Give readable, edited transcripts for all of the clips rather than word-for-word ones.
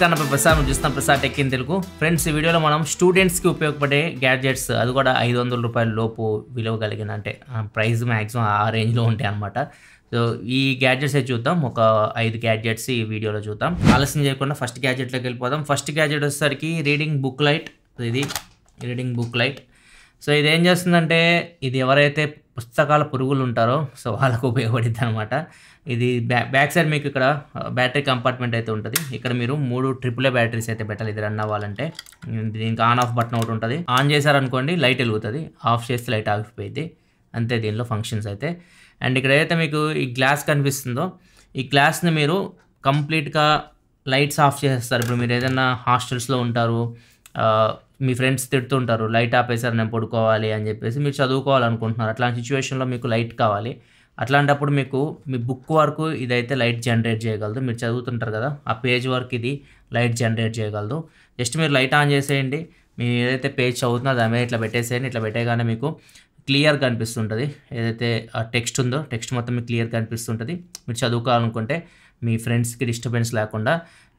నమస్కారం ప్రసాద్ చూస్తున్నాం Prasad tech in Telugu. Friends, ఈ వీడియోలో మనం స్టూడెంట్స్కి ఉపయోగపడే గ్యాడ్జెట్స్, అది కూడా 500 రూపాయల లోపు విలువ కలిగిన, అంటే ప్రైస్ మ్యాక్సిమం ఆ రేంజ్లో ఉంటాయి అనమాట. సో ఈ గ్యాడ్జెట్స్ అయితే చూద్దాం. ఒక 5 గ్యాడ్జెట్స్ ఈ వీడియోలో చూద్దాం. ఆలస్యం చేయకుండా ఫస్ట్ గ్యాడ్జెట్లోకి వెళ్ళిపోదాం. ఫస్ట్ గ్యాడ్జెట్ వచ్చేసరికి రీడింగ్ బుక్ లైట్. ఇది రీడింగ్ బుక్ లైట్. సో ఇది ఏం చేస్తుందంటే, ఇది ఎవరైతే పుస్తకాల పురుగులు ఉంటారో సో వాళ్ళకు ఉపయోగపడుతుంది అనమాట. ఇది బ్యాక్ సైడ్ మీకు ఇక్కడ బ్యాటరీ కంపార్ట్మెంట్ అయితే ఉంటుంది. ఇక్కడ మీరు 3 AAA బ్యాటరీస్ అయితే పెట్టాలి ఇది రన్ అవ్వాలంటే. దీనికి ఆన్ ఆఫ్ బటన్ ఒకటి ఉంటుంది. ఆన్ చేశారనుకోండి లైట్ వెలుగుతుంది, ఆఫ్ చేస్తే లైట్ ఆగిపోయింది. అంతే దీనిలో ఫంక్షన్స్ అయితే. అండ్ ఇక్కడ ఏదైతే మీకు ఈ గ్లాస్ కనిపిస్తుందో, ఈ గ్లాస్ని మీరు కంప్లీట్గా లైట్స్ ఆఫ్ చేసేస్తారు. ఇప్పుడు మీరు ఏదైనా హాస్టల్స్లో ఉంటారు, మీ ఫ్రెండ్స్ తిడుతుంటారు లైట్ ఆపేసారు నేను పడుకోవాలి అని చెప్పేసి, మీరు చదువుకోవాలనుకుంటున్నారు, అట్లాంటి సిచ్యువేషన్లో మీకు లైట్ కావాలి. అట్లాంటప్పుడు మీకు మీ బుక్ వరకు ఇదైతే లైట్ జనరేట్ చేయగలదు. మీరు చదువుతుంటారు కదా, ఆ పేజ్ వరకు ఇది లైట్ జనరేట్ చేయగలదు. జస్ట్ మీరు లైట్ ఆన్ చేసేయండి, మీరు ఏదైతే పేజ్ చదువుతుందో దాని మీద ఇట్లా పెట్టేసేయండి. ఇట్లా పెట్టేగానే మీకు క్లియర్గా కనిపిస్తుంటుంది. ఏదైతే ఆ టెక్స్ట్ ఉందో టెక్స్ట్ మొత్తం మీకు క్లియర్గా కనిపిస్తుంటుంది. మీరు చదువుకోవాలనుకుంటే మీ ఫ్రెండ్స్కి డిస్టర్బెన్స్ లేకుండా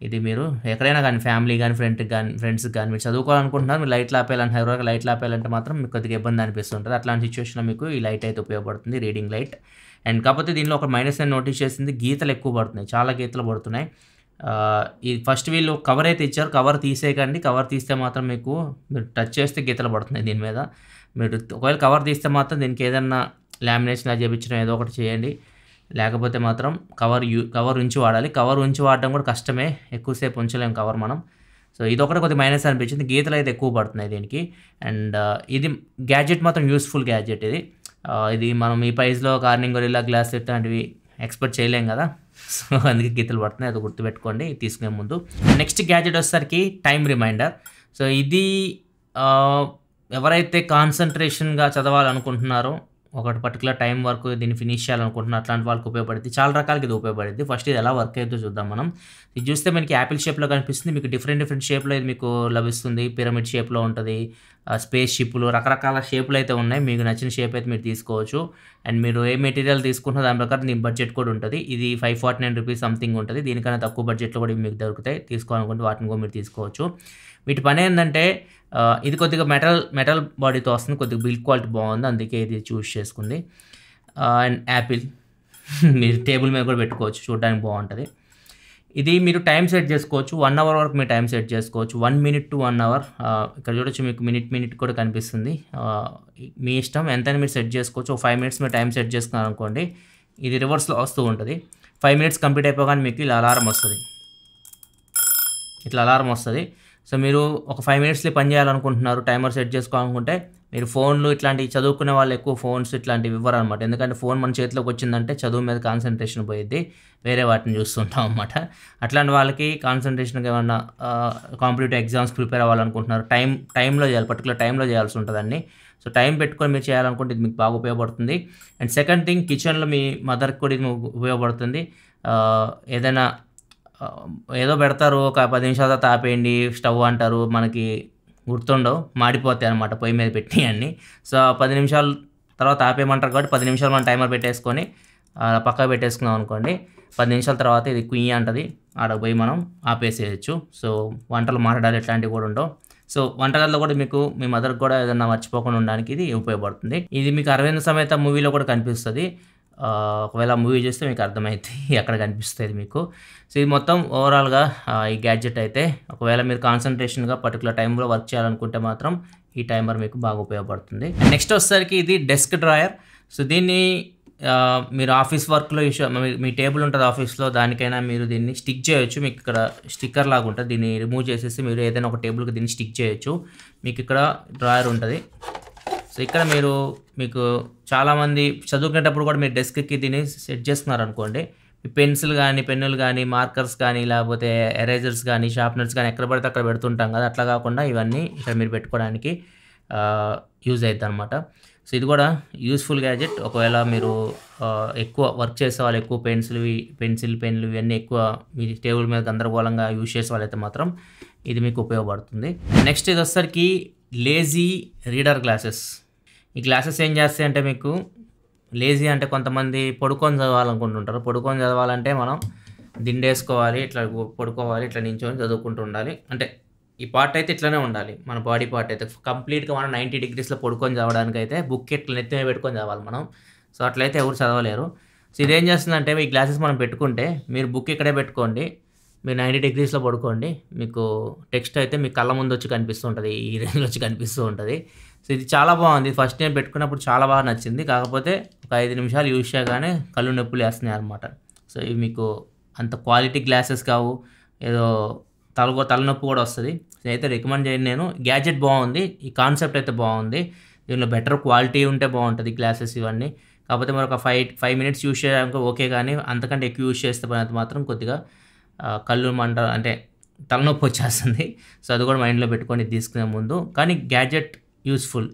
ఇది మీరు ఎక్కడైనా కానీ ఫ్యామిలీ కానీ ఫ్రెండ్స్కి కానీ మీరు చదువుకోవాలనుకుంటున్నారు, మీరు లైట్లు ఆపేయాలంటే ఎవరైనా లైట్లు ఆపేయాలంటే మాత్రం మీకు కొద్దిగా ఇబ్బంది అనిపిస్తుంటుంది. అట్లాంటి సిచ్యువేషన్లో మీకు ఈ లైట్ అయితే ఉపయోగపడుతుంది, రీడింగ్ లైట్. అండ్ కాకపోతే దీనిలో ఒక మైనస్ నేను నోటీస్ చేసింది, గీతలు ఎక్కువ పడుతున్నాయి, చాలా గీతలు పడుతున్నాయి. ఈ ఫస్ట్ వీళ్ళు కవర్ అయితే ఇచ్చారు, కవర్ తీసేయకండి. కవర్ తీస్తే మాత్రం మీకు మీరు టచ్ చేస్తే గీతలు పడుతున్నాయి దీని మీద. మీరు ఒకవేళ కవర్ తీస్తే మాత్రం దీనికి ఏదన్నా లామినేషన్ చేయించడం ఏదో ఒకటి చేయండి. లేకపోతే మాత్రం కవర్ ఉంచి వాడాలి. కవర్ ఉంచి వాడడం కూడా కష్టమే, ఎక్కువసేపు ఉంచలేము కవర్ మనం. సో ఇది ఒకటి కొద్దిగా మైనస్ అనిపించింది, గీతలు అయితే ఎక్కువ పడుతున్నాయి దీనికి. అండ్ ఇది గ్యాడ్జెట్ మాత్రం యూస్ఫుల్ గ్యాడ్జెట్ ఇది. ఇది మనం ఈ ప్రైస్లో కార్నింగ్ గొరిల్లా గ్లాస్ ఇట్లాంటివి ఎక్స్పెక్ట్ చేయలేం కదా. సో అందుకే గీతలు పడుతున్నాయి, అది గుర్తుపెట్టుకోండి తీసుకునే ముందు. నెక్స్ట్ గ్యాడ్జెట్ వచ్చేసరికి టైం రిమైండర్. సో ఇది ఎవరైతే కాన్సన్ట్రేషన్గా చదవాలనుకుంటున్నారో, ఒకటి పర్టికులర్ టైం వరకు దీన్ని ఫినిష్ చేయాలనుకుంటున్నారు, అట్లాంటి వాళ్ళకి ఉపయోగపడుతుంది. చాలా రకాలకి ఇది ఉపయోగపడుతుంది. ఫస్ట్ ఇది ఎలా వర్క్ అవుతుందో చూద్దాం మనం. ఇది చూస్తే మనకి యాపిల్ షేప్లో కనిపిస్తుంది, మీకు డిఫరెంట్ షేప్లో ఇది మీకు లభిస్తుంది. పిరమిడ్ షేప్లో ఉంటుంది, స్పేస్ షిప్లు, రకరకాల షేపులు అయితే ఉన్నాయి. మీకు నచ్చిన షేప్ అయితే మీరు తీసుకోవచ్చు. అండ్ మీరు ఏ మెటీరియల్ తీసుకుంటున్నా దాని ప్రకారం దీని బడ్జెట్ కూడా ఉంటుంది. ఇది 549 రూపీస్ సంథింగ్ ఉంటుంది. దీనికన్నా తక్కువ బడ్జెట్లో కూడా మీకు దొరుకుతాయి. తీసుకోవాలనుకుంటే వాటిని కూడా మీరు తీసుకోవచ్చు. వీటి పని ఏంటంటే, ఇది కొద్దిగా మెటల్ బాడీతో వస్తుంది, కొద్దిగా బిల్డ్ క్వాలిటీ బాగుంది, అందుకే ఇది చూస్ చేసుకుంది. అండ్ యాపిల్ మీరు టేబుల్ మీద కూడా పెట్టుకోవచ్చు, చూడడానికి బాగుంటుంది. ఇది మీరు టైం సెట్ చేసుకోవచ్చు, 1 అవర్ వరకు మీరు టైం సెట్ చేసుకోవచ్చు. 1 minute to 1 hour. ఇక్కడ చూడొచ్చు మీకు మినిట్ కూడా కనిపిస్తుంది. మీ ఇష్టం ఎంతైనా మీరు సెట్ చేసుకోవచ్చు. 5 minutes మీరు టైం సెట్ చేసుకున్నారు అనుకోండి, ఇది రివర్స్లో వస్తూ ఉంటుంది. 5 minutes కంప్లీట్ అయిపోగానే మీకు ఇలా అలారం వస్తుంది, ఇట్లా అలారం వస్తుంది. సో మీరు ఒక 5 minutesలో పని చేయాలనుకుంటున్నారు, టైమర్ సెట్ చేసుకోవాలనుకుంటే, మీరు ఫోన్లు ఇట్లాంటివి చదువుకునే వాళ్ళు ఎక్కువ ఫోన్స్ ఇట్లాంటివి ఇవ్వరు అనమాట. ఎందుకంటే ఫోన్ మన చేతిలోకి వచ్చిందంటే చదువు మీద కాన్సన్ట్రేషన్ పోయిద్ది, వేరే వాటిని చూస్తుంటాం అనమాట. అట్లాంటి వాళ్ళకి కాన్సన్ట్రేషన్గా ఏమన్నా కాంపిటేటివ్ ఎగ్జామ్స్ ప్రిపేర్ అవ్వాలనుకుంటున్నారు, టైంలో చేయాలి, పర్టికులర్ టైంలో చేయాల్సి ఉంటుందండి. సో టైం పెట్టుకొని మీరు చేయాలనుకుంటే ఇది మీకు బాగా ఉపయోగపడుతుంది. అండ్ సెకండ్ థింగ్, కిచెన్లో మీ మదర్కి కూడా ఇది ఉపయోగపడుతుంది. ఏదైనా ఏదో పెడతారు, ఒక 10 నిమిషాల తర్వాత ఆపేయండి స్టవ్ అంటారు, మనకి గుర్తుండవు, మాడిపోతాయి అనమాట పొయ్యి మీద పెట్టి అన్నీ. సో 10 నిమిషాల తర్వాత ఆపేయమంటారు కాబట్టి 10 నిమిషాలు మనం టైమర్ పెట్టేసుకొని పక్కకు పెట్టేసుకున్నాం అనుకోండి, 10 నిమిషాల తర్వాత ఇది కుయ్యి అంటది, ఆడకు పోయి మనం ఆపేసేయచ్చు. సో వంటలు మారడాలు ఇట్లాంటివి కూడా ఉండవు. సో వంటగదిలో కూడా మీకు మీ మదర్కి కూడా ఏదైనా మర్చిపోకుండా ఉండడానికి ఇది ఉపయోగపడుతుంది. ఇది మీకు అరవింద సమేత మూవీలో కూడా కనిపిస్తుంది. ఒకవేళ మూవీ చూస్తే మీకు అర్థమవుతుంది ఎక్కడ కనిపిస్తుంది మీకు. సో ఇది మొత్తం ఓవరాల్గా ఈ గ్యాడ్జెట్ అయితే, ఒకవేళ మీరు కాన్సన్ట్రేషన్గా పర్టికులర్ టైంలో వర్క్ చేయాలనుకుంటే మాత్రం ఈ టైమర్ మీకు బాగా ఉపయోగపడుతుంది. నెక్స్ట్ వచ్చేసరికి ఇది డెస్క్ డ్రాయర్. సో దీన్ని మీరు ఆఫీస్ వర్క్లో మీ టేబుల్ ఉంటుంది ఆఫీస్లో, దానికైనా మీరు దీన్ని స్టిక్ చేయొచ్చు. మీకు ఇక్కడ స్టిక్కర్ లాగా ఉంటుంది, దీన్ని రిమూవ్ చేసేసి మీరు ఏదైనా ఒక టేబుల్కి దీన్ని స్టిక్ చేయొచ్చు. మీకు ఇక్కడ డ్రాయర్ ఉంటుంది. సో ఇక్కడ మీకు చాలామంది చదువుకునేటప్పుడు కూడా మీరు డెస్క్కి దీన్ని సెట్ చేసుకున్నారు అనుకోండి, మీ పెన్సిల్ కానీ పెన్నులు కానీ మార్కర్స్ కానీ లేకపోతే ఎరేజర్స్ కానీ షార్ప్నర్స్ కానీ ఎక్కడ పడితే అక్కడ పెడుతుంటాం కదా, అట్లా కాకుండా ఇవన్నీ ఇక్కడ మీరు పెట్టుకోవడానికి యూజ్ అవుతుంది అనమాట. సో ఇది కూడా యూస్ఫుల్ గ్యాడ్జెట్. ఒకవేళ మీరు ఎక్కువ వర్క్ చేసే వాళ్ళు, ఎక్కువ పెన్సిల్ పెన్నులు ఇవన్నీ ఎక్కువ మీ టేబుల్ మీద గందరగోళంగా యూజ్ చేసే వాళ్ళైతే మాత్రం ఇది మీకు ఉపయోగపడుతుంది. నెక్స్ట్ ఇది వచ్చేసరికి లేజీ రీడర్ గ్లాసెస్. ఈ గ్లాసెస్ ఏం చేస్తాయంటే, మీకు లేజీ అంటే కొంతమంది పడుకొని చదవాలనుకుంటుంటారు. పడుకొని చదవాలంటే మనం దిండేసుకోవాలి, ఇట్లా పడుకోవాలి, ఇట్లా నించొని చదువుకుంటూ ఉండాలి. అంటే ఈ పార్ట్ అయితే ఇట్లనే ఉండాలి. మన బాడీ పార్ట్ అయితే కంప్లీట్‌గా మనం 90 డిగ్రీస్‌లో పడుకొని చదవడానికైతే బుక్ ఇట్లా నెత్తి మీద పెట్టుకొని చదవాలి మనం. సో, అట్లయితే ఎవరు చదవలేరు. సో, ఇదేం చేస్తుందంటే ఈ గ్లాసెస్ మనం పెట్టుకుంటే మీరు బుక్ ఇక్కడే పెట్టుకోండి. మీరు 90 డిగ్రీస్‌లో పడుకోండి. మీకు టెక్స్ట్ అయితే మీ కళ్ళ ముందు వచ్చి కనిపిస్తూ ఉంటది. ఈ రేంజ్‌లో వచ్చి కనిపిస్తూ ఉంటది. సో, ఇది చాలా బాగుంది. ఫస్ట్ టైం పెట్టుకున్నప్పుడు చాలా బాగా నచ్చింది. కాకపోతే ఒక 5 నిమిషాలు యూజ్ చేయగానే కళ్ళు నొప్పులేస్తున్నాయన్నమాట. సో, ఇవి మీకు అంత క్వాలిటీ గ్లాసెస్ కావు. ఏదో తలనొప్పి కూడా వస్తది. అయితే రికమెండ్ చేయను నేను. గ్యాడ్జెట్ బాగుంది. ఈ కాన్సెప్ట్ అయితే బాగుంది. దీనిలో బెటర్ క్వాలిటీ ఉంటే బాగుంటది గ్లాసెస్ ఇవన్నీ. కాకపోతే మరి ఒక 5 మినిట్స్ యూజ్ చేయడానికి ఓకే గానీ, అంతకంటే ఎక్కువ యూజ్ చేస్తే మాత్రం కొద్దిగా కళ్ళు మంట అంటే తలనొప్పి వచ్చేస్తుంది. సో, అది కూడా మైండ్‌లో పెట్టుకొని తీసుకునే ముందు. కానీ గ్యాడ్జెట్ యూజ్‌ఫుల్.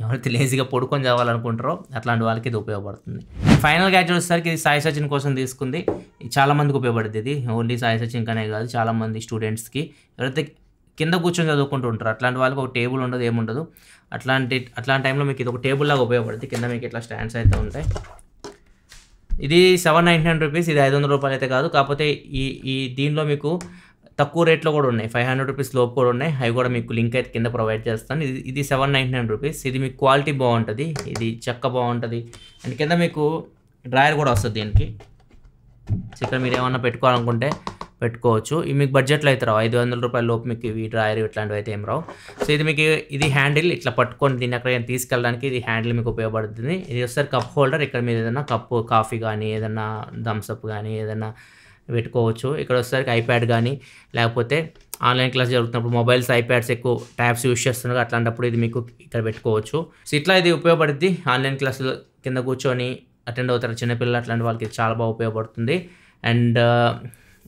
ఎవరైతే లేజీగా పడుకొని చదవాలనుకుంటారో అట్లాంటి వాళ్ళకి ఇది ఉపయోగపడుతుంది. ఫైనల్ గ్యాడ్జెట్ వచ్చేసరికి ఇది సాయి సచిన్ కోసం తీసుకుంది. చాలా మందికి ఉపయోగపడుతుంది ఇది. ఓన్లీ సాయి సచిన్ కనే కాదు, చాలామంది స్టూడెంట్స్‌కి ఎవరైతే కింద కూర్చొని చదువుకుంటూ ఉంటారో అట్లాంటి వాళ్ళకి ఒక టేబుల్ ఉండదు, ఏముండదు. అట్లాంటి టైంలో మీకు ఇది ఒక టేబుల్ లాగా ఉపయోగపడుతుంది. కింద మీకు ఇట్లా స్టాండ్స్ అయితే ఉంటాయి. ఇది 799 రూపీస్. ఇది 500 రూపాయలు అయితే కాదు. కాకపోతే ఈ దీనిలో మీకు తక్కువ రేట్లో కూడా ఉన్నాయి. 500 రూపీస్ లోపు కూడా ఉన్నాయి. అవి కూడా మీకు లింక్ అయితే కింద ప్రొవైడ్ చేస్తాను. ఇది 799 రూపీస్. ఇది మీకు క్వాలిటీ బాగుంటుంది. ఇది చెక్క బాగుంటుంది. అండ్ కింద మీకు డ్రాయర్ కూడా వస్తుంది దీనికి. ఇక్కడ మీరు ఏమన్నా పెట్టుకోవాలనుకుంటే పెట్టుకోవచ్చు. ఇవి మీకు బడ్జెట్లో అయితే రావు. 500 రూపాయల లోపు మీకు ఇవి డ్రాయర్ ఇట్లాంటివి అయితే ఏం రావు. సో, ఇది హ్యాండిల్ ఇట్లా పట్టుకొని దీన్ని ఎక్కడికైనా తీసుకెళ్ళడానికి ఇది హ్యాండిల్ మీకు ఉపయోగపడుతుంది. ఇది ఒకసారి కప్ హోల్డర్. ఇక్కడ మీరు ఏదైనా కప్పు కాఫీ కానీ, ఏదైనా థమ్స్అప్ కానీ ఏదైనా పెట్టుకోవచ్చు. ఇక్కడ వచ్చేసరికి ఐప్యాడ్ కానీ, లేకపోతే ఆన్లైన్ క్లాస్ జరుగుతున్నప్పుడు మొబైల్స్, ఐప్యాడ్స్ ఎక్కువ ట్యాబ్స్ యూజ్ చేస్తున్నారు. అట్లాంటప్పుడు ఇది మీకు ఇక్కడ పెట్టుకోవచ్చు. సో, ఇట్లా ఇది ఉపయోగపడుద్ది. ఆన్లైన్ క్లాసులు కింద కూర్చొని అటెండ్ అవుతారు చిన్నపిల్లలు, అట్లాంటి వాళ్ళకి చాలా బాగా ఉపయోగపడుతుంది. అండ్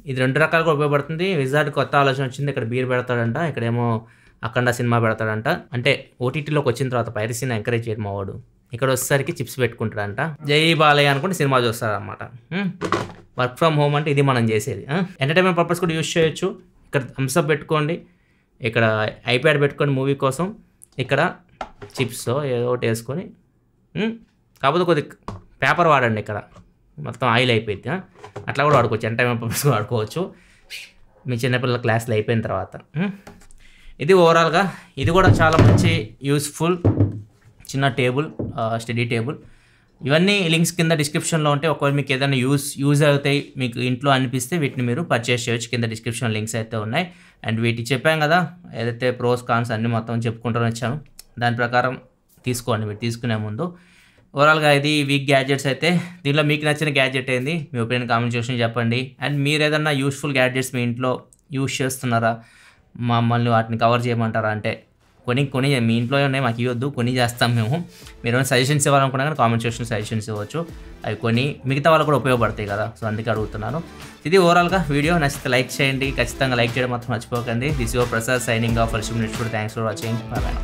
ఇది 2 రకాలుగా ఉపయోగపడుతుంది. విజార్డ్ కొత్త ఆలోచన వచ్చింది. ఇక్కడ బీర్ పెడతాడంట, ఇక్కడేమో అఖండ సినిమా పెడతాడంట. అంటే ఓటీటీలోకి వచ్చిన తర్వాత పైరసీని ఎంకరేజ్ చేయడం మావాడు. ఇక్కడ వచ్చేసరికి చిప్స్ పెట్టుకుంటాడంట. జై బాలయ్య అనుకుంటే సినిమా చూస్తారనమాట. వర్క్ ఫ్రమ్ హోమ్ అంటే ఇది మనం చేసేది. ఎంటర్టైన్మెంట్ పర్పస్ కూడా యూజ్ చేయొచ్చు. ఇక్కడ థమ్స్అప్ పెట్టుకోండి, ఇక్కడ ఐప్యాడ్ పెట్టుకోండి మూవీ కోసం, ఇక్కడ చిప్స్ ఏదో ఒకటి వేసుకొని, కాకపోతే కొద్ది పేపర్ వాడండి. ఇక్కడ మొత్తం ఆయిల్ అయిపోయింది. అట్లా కూడా వాడుకోవచ్చు. ఎంటర్టైన్మెంట్ పర్పస్ కూడా వాడుకోవచ్చు మీ చిన్నపిల్లల క్లాసులు అయిపోయిన తర్వాత. ఇది ఓవరాల్గా ఇది కూడా చాలా మంచి యూస్ఫుల్ చిన్న టేబుల్, స్టడీ టేబుల్. ఇవన్నీ లింక్స్ కింద డిస్క్రిప్షన్లో ఉంటాయి. ఒకవేళ మీకు ఏదైనా యూజ్ అవుతాయి మీకు ఇంట్లో అనిపిస్తే వీటిని మీరు పర్చేస్ చేయొచ్చు. కింద డిస్క్రిప్షన్ లింక్స్ అయితే ఉన్నాయి. అండ్ వీటికి చెప్పాం కదా ఏదైతే ప్రోస్ కాన్స్ అన్నీ మొత్తం చెప్పుకుంటూ వచ్చాను. దాని ప్రకారం తీసుకోండి మీరు తీసుకునే ముందు. ఓవరాల్గా ఇది వీక్ గ్యాడ్జెట్స్ అయితే. దీనిలో మీకు నచ్చిన గ్యాడ్జెట్ ఏంది మీ ఒపీనియన్ కామెంట్ సెక్షన్లో చెప్పండి. అండ్ మీరు ఏదన్నా యూస్ఫుల్ గ్యాడ్జెట్స్ మీ ఇంట్లో యూజ్ చేస్తున్నారా, మమ్మల్ని వాటిని కవర్ చేయమంటారా అంటే కొన్ని మీ ఇంట్లో ఉన్నాయి, మాకు ఇవ్వద్దు, కొన్ని చేస్తాం మేము. మీరు ఏమైనా సజెషన్స్ ఇవ్వాలనుకున్నా కానీ కామెంట్ సెక్షన్లో సజెషన్స్ ఇవ్వచ్చు. అవి కొన్ని మిగతా వాళ్ళకు కూడా ఉపయోగపడతాయి కదా, సో అందుకే అడుగుతున్నాను. ఇది ఓవరాల్గా వీడియో నచ్చితే లైక్ చేయండి. ఖచ్చితంగా లైక్ చేయడం మాత్రం మర్చిపోకండి. This your Prasad signing off. Thanks for watching. Bye.